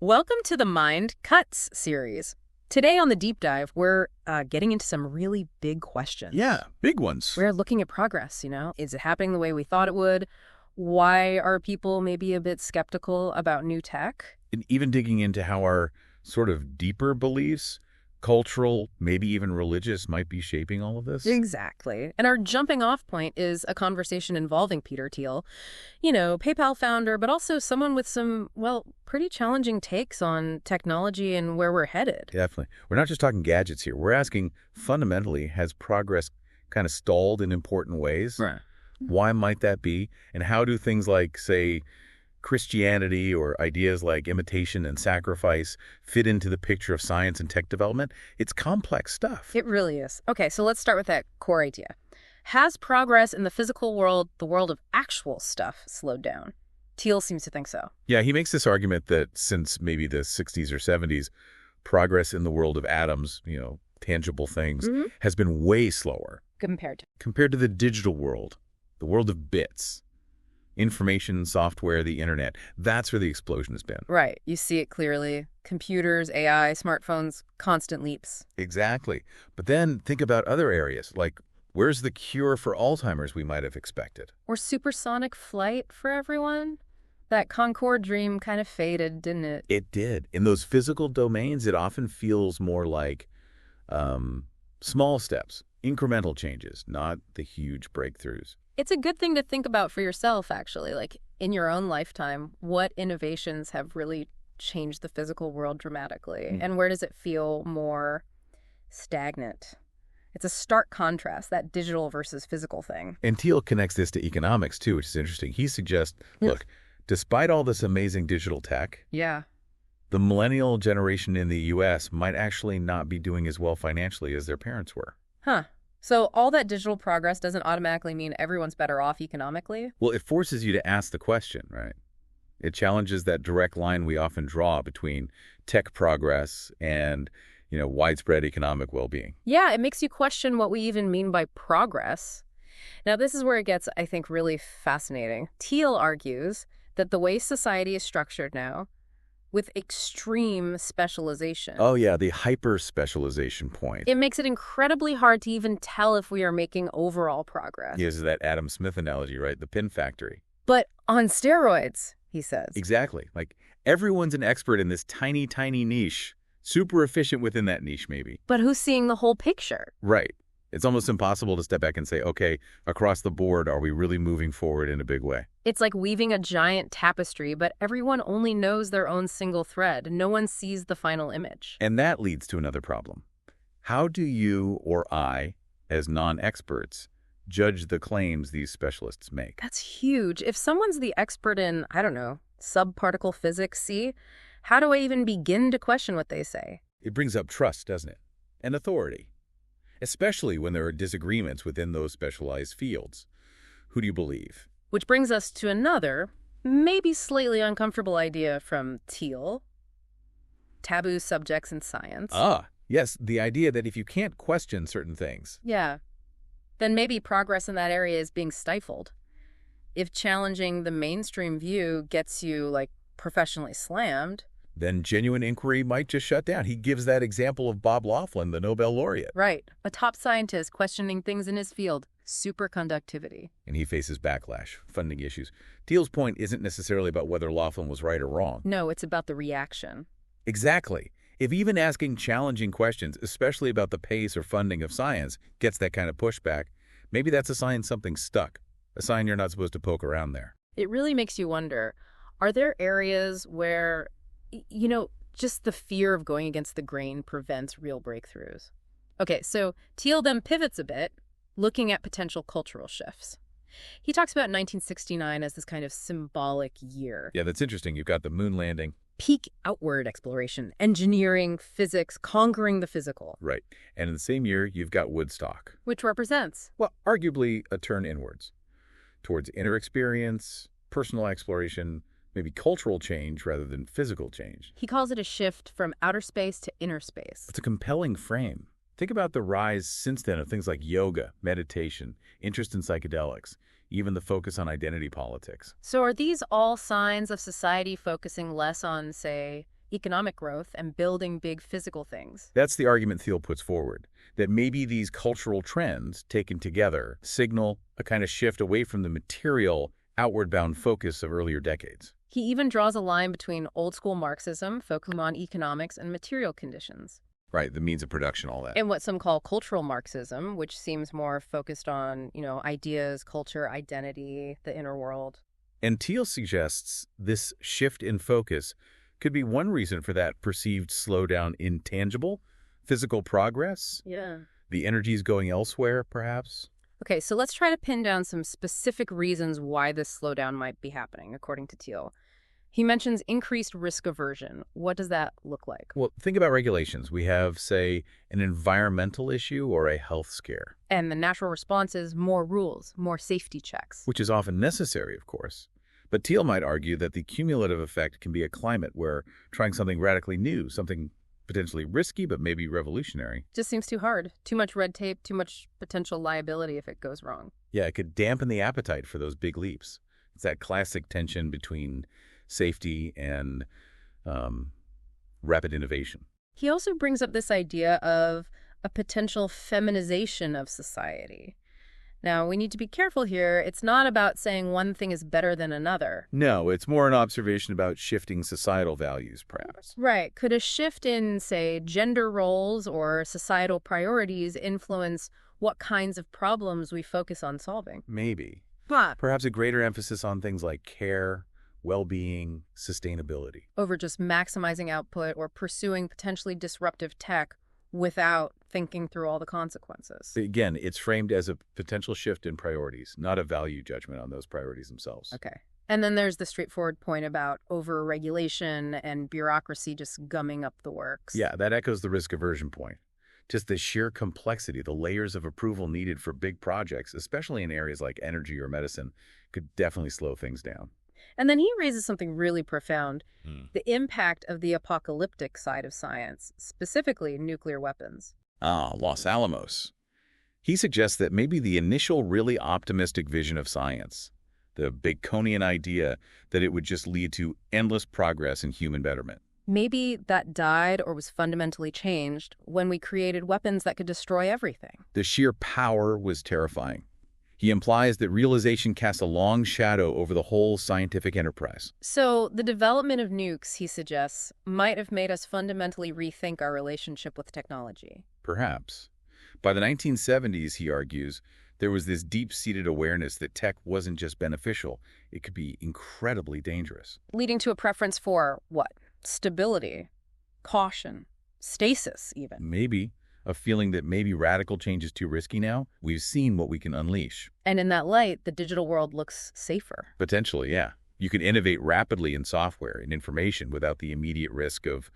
Welcome to the Mind Cuts series. Today on the deep dive, we're getting into some really big questions. Yeah, big ones. We're looking at progress, Is it happening the way we thought it would? Why are people maybe a bit skeptical about new tech? And even digging into how our sort of deeper beliefs, cultural, maybe even religious, might be shaping all of this. Exactly. And our jumping off point is a conversation involving Peter Thiel, PayPal founder, but also someone with some, pretty challenging takes on technology and where we're headed. Definitely. We're not just talking gadgets here. We're asking, fundamentally, has progress kind of stalled in important ways? Right. Why might that be? And how do things like, say, Christianity or ideas like imitation and sacrifice fit into the picture of science and tech development? It's complex stuff. It really is. Okay, so let's start with that core idea. Has progress in the physical world, the world of actual stuff, slowed down? Thiel seems to think so. Yeah, he makes this argument that since maybe the 60s or 70s, progress in the world of atoms, tangible things, has been way slower. Compared to the digital world, the world of bits. Information, software, the internet. That's where the explosion has been. Right. You see it clearly. Computers, AI, smartphones, constant leaps. Exactly. But then think about other areas, like where's the cure for Alzheimer's we might have expected? Or supersonic flight for everyone? That Concorde dream kind of faded, didn't it? It did. In those physical domains, it often feels more like small steps, incremental changes, not the huge breakthroughs. It's a good thing to think about for yourself, actually. Like, in your own lifetime, what innovations have really changed the physical world dramatically? And where does it feel more stagnant? It's a stark contrast, that digital versus physical thing. And Thiel connects this to economics, too, which is interesting. He suggests, look, despite all this amazing digital tech, the millennial generation in the U.S. might actually not be doing as well financially as their parents were. So all that digital progress doesn't automatically mean everyone's better off economically? Well, it forces you to ask the question, right? It challenges that direct line we often draw between tech progress and, widespread economic well-being. Yeah, it makes you question what we even mean by progress. Now, this is where it gets, I think, really fascinating. Thiel argues that the way society is structured now, with extreme specialization. Oh, yeah, the hyper-specialization point. It makes it incredibly hard to even tell if we are making overall progress. Yes, that Adam Smith analogy, right? The pin factory. But on steroids, he says. Exactly. Like, everyone's an expert in this tiny, tiny niche. Super efficient within that niche, maybe. But who's seeing the whole picture? Right. It's almost impossible to step back and say, okay, across the board, are we really moving forward in a big way? It's like weaving a giant tapestry, but everyone only knows their own single thread. No one sees the final image. And that leads to another problem. How do you or I, as non-experts, judge the claims these specialists make? That's huge. If someone's the expert in, subparticle physics, how do I even begin to question what they say? It brings up trust, doesn't it? And authority. Especially when there are disagreements within those specialized fields. Who do you believe? Which brings us to another, maybe slightly uncomfortable idea from Thiel. Taboo subjects in science. Ah, yes, the idea that if you can't question certain things. Yeah, then maybe progress in that area is being stifled. If challenging the mainstream view gets you, professionally slammed, then genuine inquiry might just shut down. He gives that example of Bob Laughlin, the Nobel laureate. Right. A top scientist questioning things in his field. Superconductivity. And he faces backlash, funding issues. Thiel's point isn't necessarily about whether Laughlin was right or wrong. No, it's about the reaction. Exactly. If even asking challenging questions, especially about the pace or funding of science, gets that kind of pushback, maybe that's a sign something's stuck, a sign you're not supposed to poke around there. It really makes you wonder, are there areas where just the fear of going against the grain prevents real breakthroughs? Okay, so Thiel then pivots a bit, looking at potential cultural shifts. He talks about 1969 as this kind of symbolic year. Yeah, that's interesting. You've got the moon landing. Peak outward exploration, engineering, physics, conquering the physical. Right. And in the same year, you've got Woodstock. Which represents? Well, arguably a turn inwards, towards inner experience, personal exploration, maybe cultural change rather than physical change. He calls it a shift from outer space to inner space. It's a compelling frame. Think about the rise since then of things like yoga, meditation, interest in psychedelics, even the focus on identity politics. So are these all signs of society focusing less on, say, economic growth and building big physical things. That's the argument Thiel puts forward, that maybe these cultural trends, taken together, signal a kind of shift away from the material, outward-bound focus of earlier decades. He even draws a line between old-school Marxism, focusing on economics and material conditions. Right, the means of production, all that. And what some call cultural Marxism, which seems more focused on, ideas, culture, identity, the inner world. And Thiel suggests this shift in focus could be one reason for that perceived slowdown in tangible, physical progress. Yeah. The energies going elsewhere, perhaps. Okay, so let's try to pin down some specific reasons why this slowdown might be happening, according to Thiel. He mentions increased risk aversion. What does that look like? Well, think about regulations. We have, say, an environmental issue or a health scare. And the natural response is more rules, more safety checks. Which is often necessary, of course. But Thiel might argue that the cumulative effect can be a climate where trying something radically new, something potentially risky but maybe revolutionary. Just seems too hard. Too much red tape, too much potential liability if it goes wrong. Yeah, it could dampen the appetite for those big leaps. It's that classic tension between safety and rapid innovation. He also brings up this idea of a potential feminization of society. Now, we need to be careful here. It's not about saying one thing is better than another. No, it's more an observation about shifting societal values, perhaps. Right. Could a shift in, say, gender roles or societal priorities influence what kinds of problems we focus on solving? Maybe. But perhaps a greater emphasis on things like care, well-being, sustainability. Over just maximizing output or pursuing potentially disruptive tech without thinking through all the consequences. Again, it's framed as a potential shift in priorities, not a value judgment on those priorities themselves. Okay. And then there's the straightforward point about over-regulation and bureaucracy just gumming up the works. Yeah, that echoes the risk aversion point. Just the sheer complexity, the layers of approval needed for big projects, especially in areas like energy or medicine, could definitely slow things down. And then he raises something really profound, the impact of the apocalyptic side of science, specifically nuclear weapons. Los Alamos. He suggests that maybe the initial really optimistic vision of science, the Baconian idea that it would just lead to endless progress in human betterment. Maybe that died or was fundamentally changed when we created weapons that could destroy everything. The sheer power was terrifying. He implies that realization casts a long shadow over the whole scientific enterprise. So the development of nukes, he suggests, might have made us fundamentally rethink our relationship with technology. Perhaps. By the 1970s, he argues, there was this deep-seated awareness that tech wasn't just beneficial, it could be incredibly dangerous. Leading to a preference for, what? Stability, caution, stasis even. Maybe. A feeling that maybe radical change is too risky now. We've seen what we can unleash. And in that light, the digital world looks safer. Potentially, yeah. You can innovate rapidly in software and information without the immediate risk of,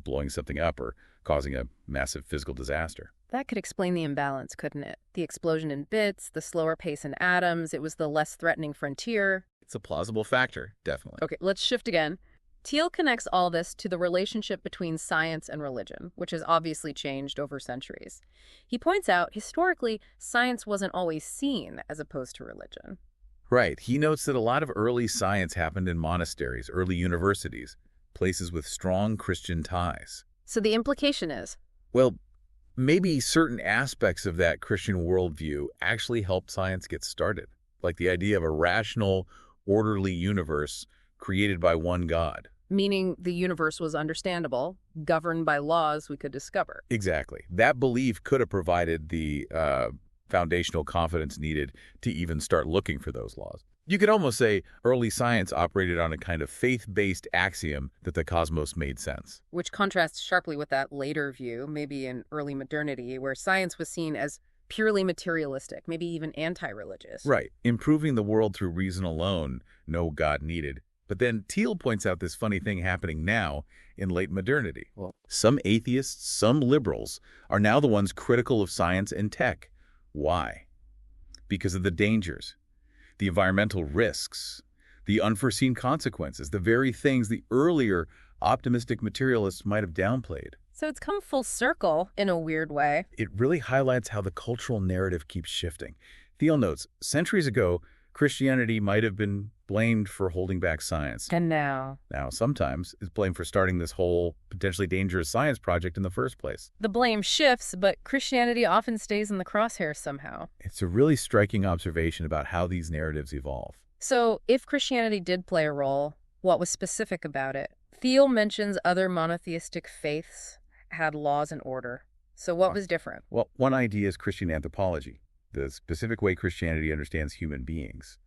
blowing something up or causing a massive physical disaster. That could explain the imbalance, couldn't it? The explosion in bits, the slower pace in atoms, it was the less threatening frontier. It's a plausible factor, definitely. Okay, let's shift again. Thiel connects all this to the relationship between science and religion, which has obviously changed over centuries. He points out, historically, science wasn't always seen as opposed to religion. Right. He notes that a lot of early science happened in monasteries, early universities, places with strong Christian ties. So the implication is? Well, maybe certain aspects of that Christian worldview actually helped science get started, like the idea of a rational, orderly universe created by one God. Meaning the universe was understandable, governed by laws we could discover. Exactly. That belief could have provided the foundational confidence needed to even start looking for those laws. You could almost say early science operated on a kind of faith-based axiom that the cosmos made sense. Which contrasts sharply with that later view, maybe in early modernity, where science was seen as purely materialistic, maybe even anti-religious. Right. Improving the world through reason alone, no God needed. But then Thiel points out this funny thing happening now in late modernity. Well, some atheists, some liberals, are now the ones critical of science and tech. Why? Because of the dangers, the environmental risks, the unforeseen consequences, the very things the earlier optimistic materialists might have downplayed. So it's come full circle in a weird way. It really highlights how the cultural narrative keeps shifting. Thiel notes, centuries ago, Christianity might have been blamed for holding back science. And now? Now, sometimes it's blamed for starting this whole potentially dangerous science project in the first place. The blame shifts, but Christianity often stays in the crosshairs somehow. It's a really striking observation about how these narratives evolve. So, if Christianity did play a role, what was specific about it? Thiel mentions other monotheistic faiths had laws and order. So what was different? Well, one idea is Christian anthropology, the specific way Christianity understands human beings.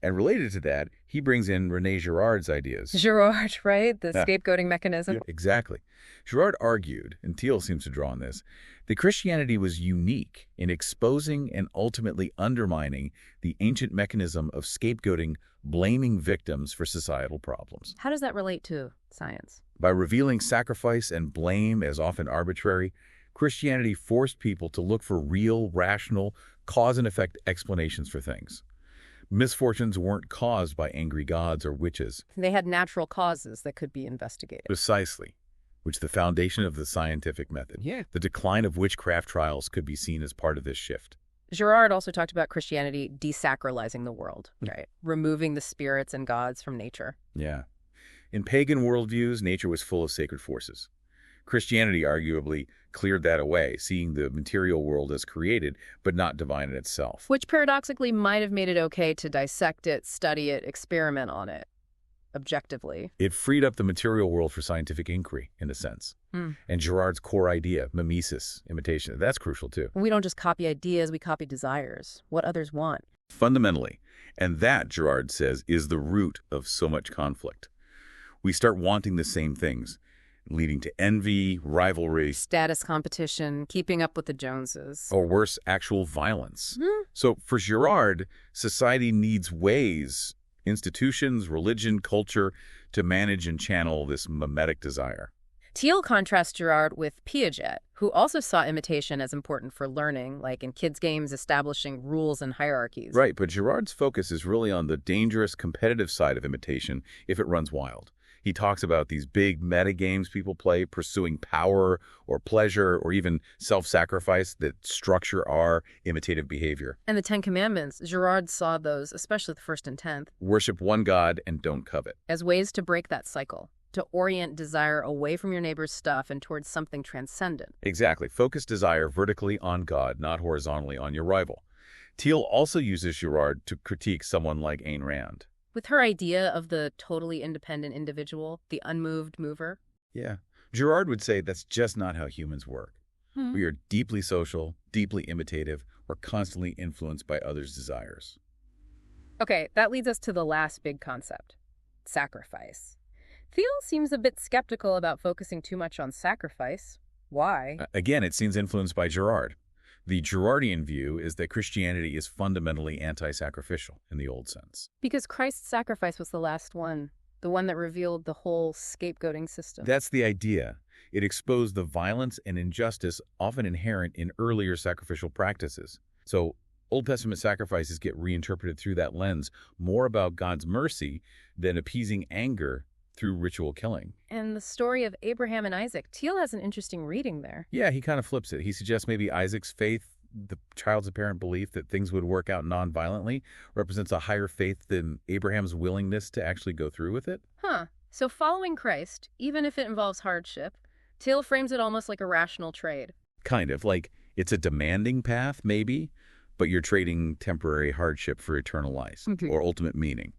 And related to that, he brings in René Girard's ideas. Girard, right? The scapegoating mechanism? Yeah, exactly. Girard argued, and Thiel seems to draw on this, that Christianity was unique in exposing and ultimately undermining the ancient mechanism of scapegoating, blaming victims for societal problems. How does that relate to science? By revealing sacrifice and blame as often arbitrary, Christianity forced people to look for real, rational, cause-and-effect explanations for things. Misfortunes weren't caused by angry gods or witches. They had natural causes that could be investigated. Precisely, which is the foundation of the scientific method. Yeah. The decline of witchcraft trials could be seen as part of this shift. Girard also talked about Christianity desacralizing the world, right? Removing the spirits and gods from nature. Yeah. In pagan worldviews, nature was full of sacred forces. Christianity arguably cleared that away, seeing the material world as created, but not divine in itself. Which paradoxically might have made it okay to dissect it, study it, experiment on it, objectively. It freed up the material world for scientific inquiry, in a sense. And Girard's core idea, mimesis, imitation, that's crucial too. We don't just copy ideas, we copy desires, what others want. Fundamentally. And that, Girard says, is the root of so much conflict. We start wanting the same things, leading to envy, rivalry, Status competition, keeping up with the Joneses. or worse, actual violence. So for Girard, society needs ways, institutions, religion, culture, to manage and channel this mimetic desire. Thiel contrasts Girard with Piaget, who also saw imitation as important for learning, like in kids' games establishing rules and hierarchies. Right, but Girard's focus is really on the dangerous competitive side of imitation if it runs wild. He talks about these big meta games people play, pursuing power or pleasure or even self-sacrifice that structure our imitative behavior. And the Ten Commandments, Girard saw those, especially the first and 10th, Worship one God and don't covet. as ways to break that cycle, to orient desire away from your neighbor's stuff and towards something transcendent. Exactly. Focus desire vertically on God, not horizontally on your rival. Thiel also uses Girard to critique someone like Ayn Rand. With her idea of the totally independent individual, the unmoved mover. Yeah. Girard would say that's just not how humans work. We are deeply social, deeply imitative, we're constantly influenced by others' desires. Okay, that leads us to the last big concept, sacrifice. Thiel seems a bit skeptical about focusing too much on sacrifice. Why? Again, it seems influenced by Girard. The Girardian view is that Christianity is fundamentally anti-sacrificial in the old sense. Because Christ's sacrifice was the last one, the one that revealed the whole scapegoating system. That's the idea. It exposed the violence and injustice often inherent in earlier sacrificial practices. So Old Testament sacrifices get reinterpreted through that lens, more about God's mercy than appeasing anger through ritual killing. And the story of Abraham and Isaac, Thiel has an interesting reading there. Yeah, he kind of flips it. He suggests maybe Isaac's faith, the child's apparent belief that things would work out non-violently, represents a higher faith than Abraham's willingness to actually go through with it. So following Christ, even if it involves hardship, Thiel frames it almost like a rational trade. Kind of, like it's a demanding path, maybe, but you're trading temporary hardship for eternal life or ultimate meaning.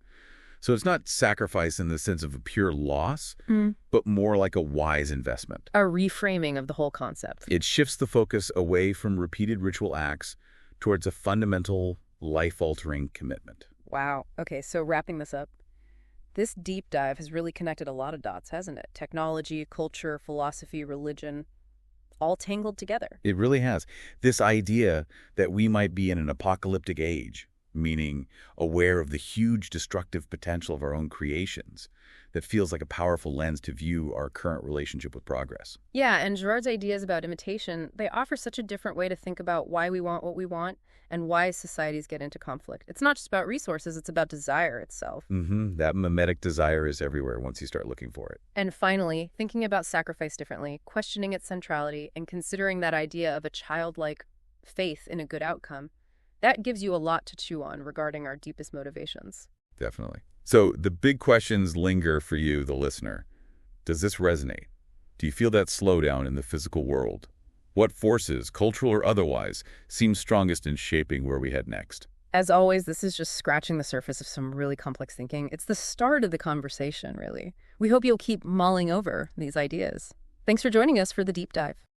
So it's not sacrifice in the sense of a pure loss, but more like a wise investment. A reframing of the whole concept. It shifts the focus away from repeated ritual acts towards a fundamental, life-altering commitment. Wow. Okay, so wrapping this up, this deep dive has really connected a lot of dots, hasn't it? Technology, culture, philosophy, religion, all tangled together. It really has. This idea that we might be in an apocalyptic age, meaning aware of the huge destructive potential of our own creations, that feels like a powerful lens to view our current relationship with progress. Yeah, and Girard's ideas about imitation, they offer such a different way to think about why we want what we want and why societies get into conflict. It's not just about resources, it's about desire itself. That mimetic desire is everywhere once you start looking for it. And finally, thinking about sacrifice differently, questioning its centrality, and considering that idea of a childlike faith in a good outcome, That gives you a lot to chew on regarding our deepest motivations. Definitely. So the big questions linger for you, the listener. Does this resonate? Do you feel that slowdown in the physical world? What forces, cultural or otherwise, seem strongest in shaping where we head next? As always, this is just scratching the surface of some really complex thinking. It's the start of the conversation, really. We hope you'll keep mulling over these ideas. Thanks for joining us for the deep dive.